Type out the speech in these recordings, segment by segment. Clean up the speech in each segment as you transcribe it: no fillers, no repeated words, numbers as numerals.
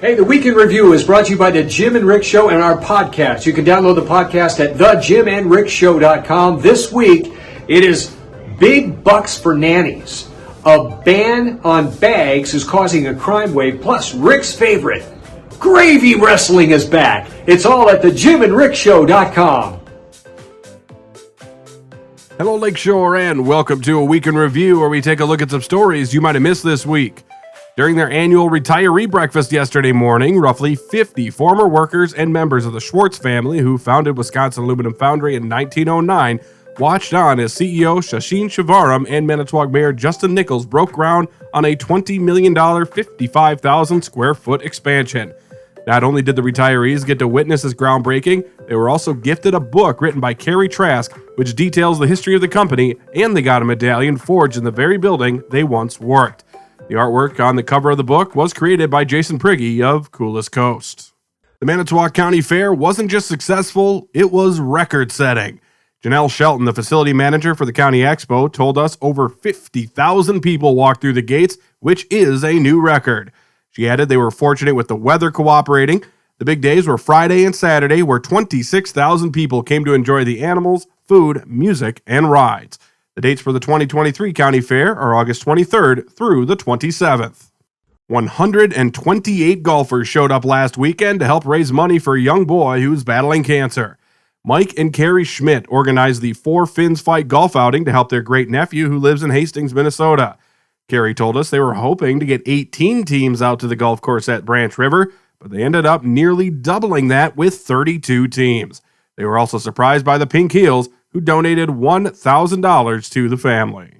Hey, the Week in Review is brought to you by the Jim and Rick Show and our podcast. You can download the podcast at thejimandrickshow.com. This week, it is Big Bucks for Nannies. A ban on bags is causing a crime wave. Plus, Rick's favorite, gravy wrestling is back. It's all at thejimandrickshow.com. Hello, Lakeshore, and welcome to A Week in Review, where we take a look at some stories you might have missed this week. During their annual retiree breakfast yesterday morning, roughly 50 former workers and members of the Schwartz family, who founded Wisconsin Aluminum Foundry in 1909, watched on as CEO Shashin Shivaram and Manitowoc Mayor Justin Nichols broke ground on a $20 million, 55,000 square foot expansion. Not only did the retirees get to witness this groundbreaking, they were also gifted a book written by Carrie Trask, which details the history of the company, and they got a medallion forged in the very building they once worked. The artwork on the cover of the book was created by Jason Prigge of Coolest Coast. The Manitowoc County Fair wasn't just successful, it was record-setting. Janelle Shelton, the facility manager for the County Expo, told us over 50,000 people walked through the gates, which is a new record. She added they were fortunate with the weather cooperating. The big days were Friday and Saturday, where 26,000 people came to enjoy the animals, food, music, and rides. The dates for the 2023 County Fair are August 23rd through the 27th. 128 golfers showed up last weekend to help raise money for a young boy who's battling cancer. Mike and Carrie Schmidt organized the Fourfinns Fight golf outing to help their great nephew who lives in Hastings, Minnesota. Carrie told us they were hoping to get 18 teams out to the golf course at Branch River, but they ended up nearly doubling that with 32 teams. They were also surprised by the Pink Heels, who donated $1,000 to the family.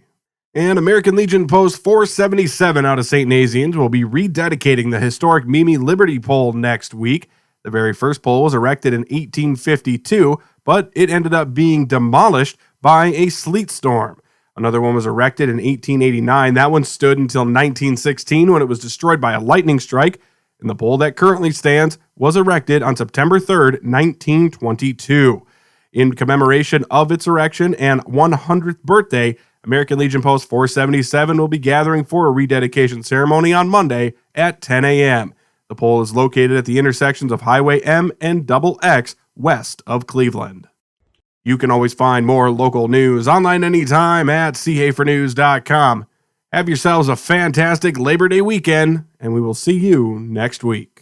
And American Legion Post 477 out of St. Nazianz will be rededicating the historic Mimi Liberty Pole next week. The very first pole was erected in 1852, but it ended up being demolished by a sleet storm. Another one was erected in 1889. That one stood until 1916 when it was destroyed by a lightning strike, and the pole that currently stands was erected on September 3rd, 1922. In commemoration of its erection and 100th birthday, American Legion Post 477 will be gathering for a rededication ceremony on Monday at 10 a.m. The pole is located at the intersections of Highway M and Double X west of Cleveland. You can always find more local news online anytime at seehafernews.com. Have yourselves a fantastic Labor Day weekend, and we will see you next week.